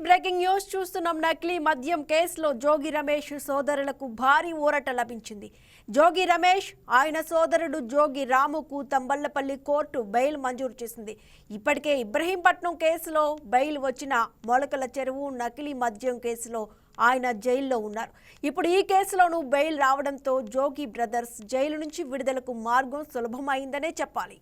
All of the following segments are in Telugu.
బ్రేకింగ్ న్యూస్ చూస్తున్నాం. నకిలీ మద్యం కేసులో జోగి రమేష్ సోదరులకు భారీ ఊరట లభించింది. జోగి రమేష్ ఆయన సోదరుడు జోగి రాముకు తంబళ్లపల్లి కోర్టు బెయిల్ మంజూరు చేసింది. ఇప్పటికే ఇబ్రహీంపట్నం కేసులో బెయిల్ వచ్చిన మొలకల చెరువు నకిలీ మద్యం కేసులో ఆయన జైల్లో ఉన్నారు. ఇప్పుడు ఈ కేసులోనూ బెయిల్ రావడంతో జోగి బ్రదర్స్ జైలు నుంచి విడుదలకు మార్గం సులభమైందనే చెప్పాలి.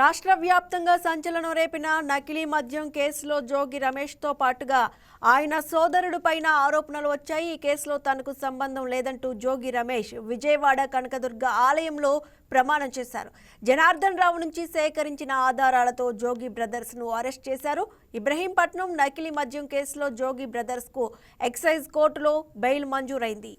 రాష్ట్ర వ్యాప్తంగా సంచలనం రేపిన నకిలీ మద్యం కేసులో జోగి రమేష్తో పాటుగా ఆయన సోదరుడు పైన ఆరోపణలు వచ్చాయి. ఈ కేసులో తనకు సంబంధం లేదంటూ జోగి రమేష్ విజయవాడ కనకదుర్గ ఆలయంలో ప్రమాణం చేశారు. జనార్దన్ రావు నుంచి సేకరించిన ఆధారాలతో జోగి బ్రదర్స్ను అరెస్ట్ చేశారు. ఇబ్రహీంపట్నం నకిలీ మద్యం కేసులో జోగి బ్రదర్స్కు ఎక్సైజ్ కోర్టులో బెయిల్ మంజూరైంది.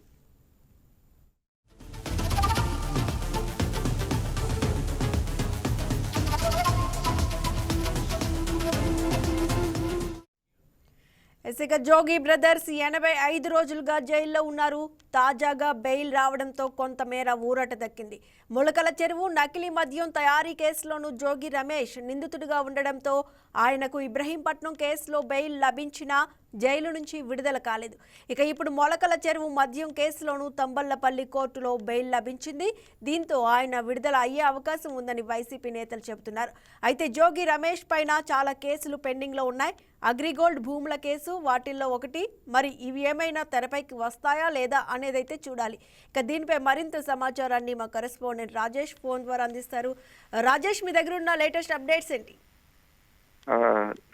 ఇక జోగి బ్రదర్స్ 85 రోజులుగా జైల్లో ఉన్నారు. తాజాగా బెయిల్ రావడంతో కొంతమేర ఊరట దక్కింది. ములకల చెరువు నకిలీ మద్యం తయారీ కేసులోనూ జోగి రమేష్ నిందితుడిగా ఉండడంతో ఆయనకు ఇబ్రహీంపట్నం కేసులో బెయిల్ లభించినా జైలు నుంచి విడుదల కాలేదు. ఇక ఇప్పుడు మొలకల చెరువు మద్యం కేసులోనూ తంబళ్లపల్లి కోర్టులో బెయిల్ లభించింది. దీంతో ఆయన విడుదల అయ్యే అవకాశం ఉందని వైసీపీ నేతలు చెబుతున్నారు. అయితే జోగి రమేష్ పైన చాలా కేసులు పెండింగ్లో ఉన్నాయి. అగ్రిగోల్డ్ భూముల కేసు వాటిల్లో ఒకటి. మరి ఇవి ఏమైనా తెరపైకి వస్తాయా లేదా అనేదైతే చూడాలి. ఇక దీనిపై మరింత సమాచారాన్ని మా కరెస్పాండెంట్ రాజేష్ ఫోన్ ద్వారా అందిస్తారు. రాజేష్, మీ దగ్గర ఉన్న లేటెస్ట్ అప్డేట్స్ ఏంటి?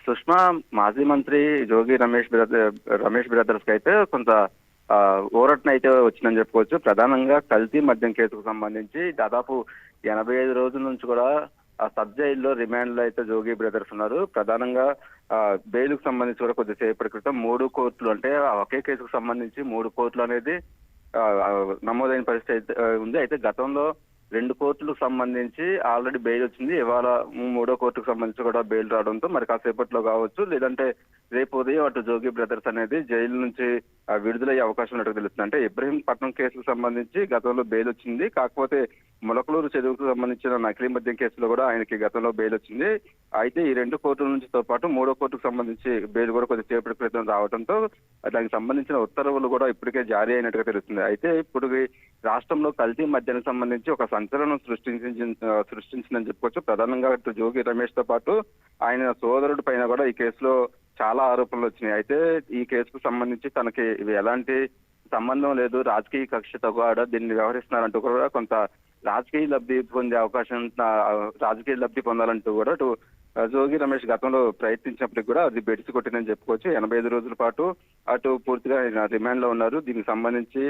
సుష్మా, మాజీ మంత్రి జోగి రమేష్ బ్రదర్స్ కి అయితే కొంత ఊరటన అయితే వచ్చిందని చెప్పుకోవచ్చు. ప్రధానంగా కల్తీ మద్యం కేసుకు సంబంధించి దాదాపు 85 రోజుల నుంచి కూడా సబ్ జైల్లో రిమాండ్ లో అయితే జోగి బ్రదర్స్ ఉన్నారు. ప్రధానంగా బెయిల్ కు సంబంధించి కూడా కొద్దిసేపటి క్రితం 3 కోర్టులు, అంటే ఒకే కేసుకు సంబంధించి 3 కోర్టులు అనేది నమోదైన పరిస్థితి అయితే ఉంది. అయితే గతంలో 2 కోర్టులకు సంబంధించి ఆల్రెడీ బెయిల్ వచ్చింది. ఇవాళ 3వ కోర్టుకు సంబంధించి కూడా బెయిల్ రావడంతో మరి కాసేపట్లో కావచ్చు, లేదంటే రేపు ఉదయం అటు జోగి బ్రదర్స్ అనేది జైలు నుంచి విడుదలయ్యే అవకాశం ఉన్నట్టు తెలుస్తుంది. అంటే ఇబ్రహీంపట్నం కేసుకు సంబంధించి గతంలో బెయిల్ వచ్చింది. కాకపోతే మొలకలూరు చెరువుకు సంబంధించిన నకిలీ మద్యం కేసులో కూడా ఆయనకి గతంలో బెయిల్ వచ్చింది. అయితే ఈ 2 కోర్టుల నుంచితో పాటు 3వ కోర్టుకు సంబంధించి బెయిల్ కూడా కొద్దిసేపటి క్రితం రావడంతో దానికి సంబంధించిన ఉత్తర్వులు కూడా ఇప్పటికే జారీ అయినట్టుగా తెలుస్తుంది. అయితే ఇప్పుడు రాష్ట్రంలో కల్తీ మద్యానికి సంబంధించి ఒక సంచలనం సృష్టించిందని చెప్పుకోవచ్చు. ప్రధానంగా జోగి రమేష్ తో పాటు ఆయన సోదరుడి పైన కూడా ఈ కేసులో చాలా ఆరోపణలు వచ్చినాయి. అయితే ఈ కేసుకు సంబంధించి తనకి ఇవి ఎలాంటి సంబంధం లేదు, రాజకీయ కక్షతో కూడా దీన్ని వ్యవహరిస్తున్నారంటూ కూడా కొంత రాజకీయ లబ్ధి పొందే అవకాశం, రాజకీయ లబ్ధి పొందాలంటూ కూడా అటు జోగి రమేష్ గతంలో ప్రయత్నించినప్పటికీ కూడా అది బెడిసి కొట్టిందని చెప్పుకోవచ్చు. 85 రోజుల పాటు అటు పూర్తిగా రిమాండ్ లో ఉన్నారు. దీనికి సంబంధించి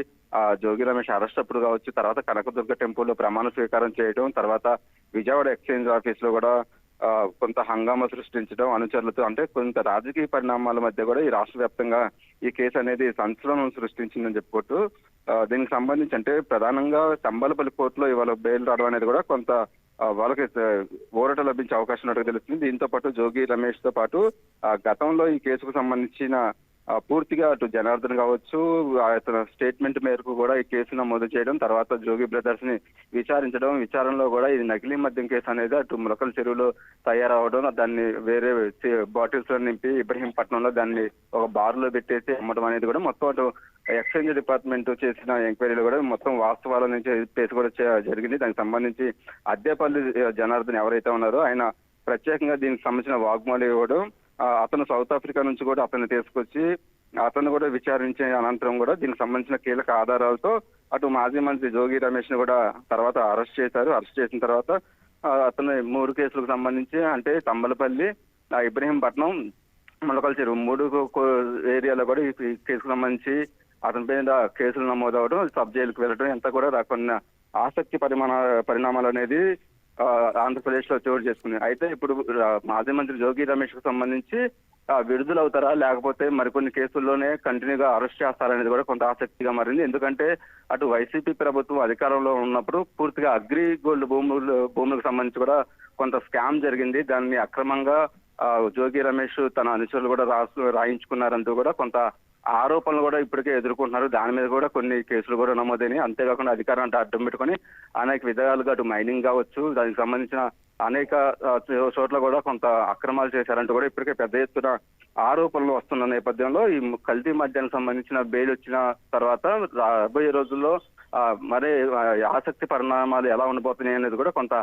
జోగి రమేష్ అరెస్ట్ అప్పుడు కావచ్చు, తర్వాత కనకదుర్గ టెంపుల్లో ప్రమాణ స్వీకారం చేయడం, తర్వాత విజయవాడ ఎక్స్చేంజ్ ఆఫీస్ లో కూడా కొంత హంగామా సృష్టించడం అనుచరులతో, అంటే కొంత రాజకీయ పరిణామాల మధ్య కూడా ఈ రాష్ట్ర వ్యాప్తంగా ఈ కేసు అనేది సంచలనం సృష్టించిందని చెప్పుకోవచ్చు. దీనికి సంబంధించి అంటే ప్రధానంగా తంబలపల్లి కోర్టులో ఇవాళ బెయిల్ రావడం అనేది కూడా కొంత వాళ్ళకి ఊరట లభించే అవకాశం ఉన్నట్టుగా తెలుస్తుంది. దీంతో పాటు జోగి రమేష్ తో పాటు గతంలో ఈ కేసుకు సంబంధించిన పూర్తిగా అటు జనార్దన్ కావచ్చు, అతని స్టేట్మెంట్ మేరకు కూడా ఈ కేసు నమోదు చేయడం, తర్వాత జోగి బ్రదర్స్ ని విచారించడం, విచారణలో కూడా ఇది నకిలీ మద్యం కేసు అనేది అటు ములకల చెరువులో తయారవడం, దాన్ని వేరే బాటిల్స్ లో నింపి ఇబ్రహీంపట్నంలో దాన్ని ఒక బార్ లో పెట్టేసి అమ్మడం అనేది కూడా మొత్తం అటు ఎక్స్చేంజ్ డిపార్ట్మెంట్ చేసిన ఎంక్వైరీలో కూడా మొత్తం వాస్తవాల నుంచి కేసు కూడా జరిగింది. దానికి సంబంధించి అద్దేపల్లి జనార్దన్ ఎవరైతే ఉన్నారో ఆయన ప్రత్యేకంగా దీనికి సంబంధించిన వాగ్మూలం ఇవ్వడం, అతను సౌత్ ఆఫ్రికా నుంచి కూడా అతన్ని తీసుకొచ్చి అతను కూడా విచారించే అనంతరం కూడా దీనికి సంబంధించిన కీలక ఆధారాలతో అటు మాజీ మంత్రి జోగి రమేష్ ని కూడా తర్వాత అరెస్ట్ చేశారు. అరెస్ట్ చేసిన తర్వాత అతను 3 కేసులకు సంబంధించి, అంటే తంబలపల్లి, ఇబ్రహీంపట్నం, మొలకల చెరువు 3 ఏరియాలో కూడా ఈ కేసుకు సంబంధించి అతని పైన కేసులు నమోదవడం, సబ్ జైలుకు వెళ్ళడం ఎంత కూడా కొన్ని ఆసక్తి పరిణామాలు అనేది ఆంధ్రప్రదేశ్ లో చోటు చేసుకుంది. అయితే ఇప్పుడు మాజీ మంత్రి జోగి రమేష్ కు సంబంధించి విడుదలవుతారా లేకపోతే మరికొన్ని కేసుల్లోనే కంటిన్యూగా అరెస్ట్ చేస్తారనేది కూడా కొంత ఆసక్తిగా మారింది. ఎందుకంటే అటు వైసీపీ ప్రభుత్వం అధికారంలో ఉన్నప్పుడు పూర్తిగా అగ్రి గోల్డ్ భూములకు సంబంధించి కూడా కొంత స్కామ్ జరిగింది. దాన్ని అక్రమంగా జోగి రమేష్ తన అనుచరులు కూడా రాయించుకున్నారంటూ కూడా కొంత ఆరోపణలు కూడా ఇప్పటికే ఎదుర్కొంటున్నారు. దాని మీద కూడా కొన్ని కేసులు కూడా నమోదైనాయి. అంతేకాకుండా అధికారాన్ని అడ్డం పెట్టుకొని అనేక విధాలుగా అటు మైనింగ్ కావచ్చు, దానికి సంబంధించిన అనేక చోట్ల కూడా కొంత అక్రమాలు చేశారంటూ కూడా ఇప్పటికే పెద్ద ఎత్తున ఆరోపణలు వస్తున్న నేపథ్యంలో ఈ కల్తీ మద్యానికి సంబంధించిన బెయిల్ వచ్చిన తర్వాత రాబోయే రోజుల్లో మరే ఆసక్తి పరిణామాలు ఎలా ఉండబోతున్నాయి అనేది కూడా కొంత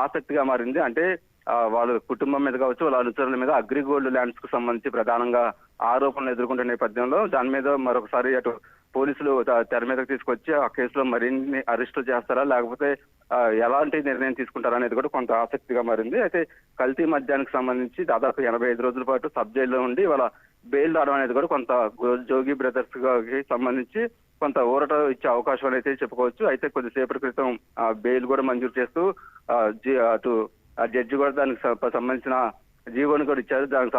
ఆసక్తిగా మారింది. అంటే వాళ్ళ కుటుంబం మీద కావచ్చు, వాళ్ళ అనుచరుల మీద అగ్రిగోల్డ్ ల్యాండ్స్ కు సంబంధించి ప్రధానంగా ఆరోపణలు ఎదుర్కొంటున్న నేపథ్యంలో దాని మీద మరొకసారి అటు పోలీసులు తెర మీదకి తీసుకొచ్చి ఆ కేసులో మరిన్ని అరెస్టులు చేస్తారా లేకపోతే ఎలాంటి నిర్ణయం తీసుకుంటారా అనేది కూడా కొంత ఆసక్తిగా మారింది. అయితే కల్తీ మద్యానికి సంబంధించి దాదాపు 85 రోజుల పాటు సబ్ జైల్లో ఉండి వాళ్ళ బెయిల్ రావడం అనేది కూడా కొంత జోగి బ్రదర్స్ కి సంబంధించి కొంత ఊరట ఇచ్చే అవకాశం అయితే చెప్పుకోవచ్చు. అయితే కొద్దిసేపటి క్రితం బెయిల్ కూడా మంజూరు చేస్తూ అటు జడ్జి కూడా దానికి సంబంధించిన జీవోని కూడా ఇచ్చారు. దానికి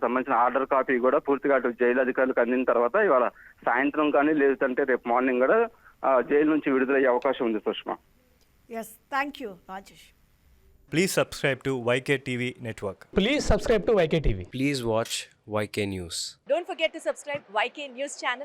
సంబంధించిన ఆర్డర్ కాపీ కూడా పూర్తిగా అటు జైలు అధికారులకు అందిన తర్వాత ఇవాళ సాయంత్రం కానీ లేదంటే రేపు మార్నింగ్ కూడా జైలు నుంచి విడుదలయ్యే అవకాశం ఉంది. Sushma. Yes, thank you Rajesh. Please subscribe to YK TV Network. Please subscribe to YK TV. Please watch YK News. Don't forget to subscribe YK News channel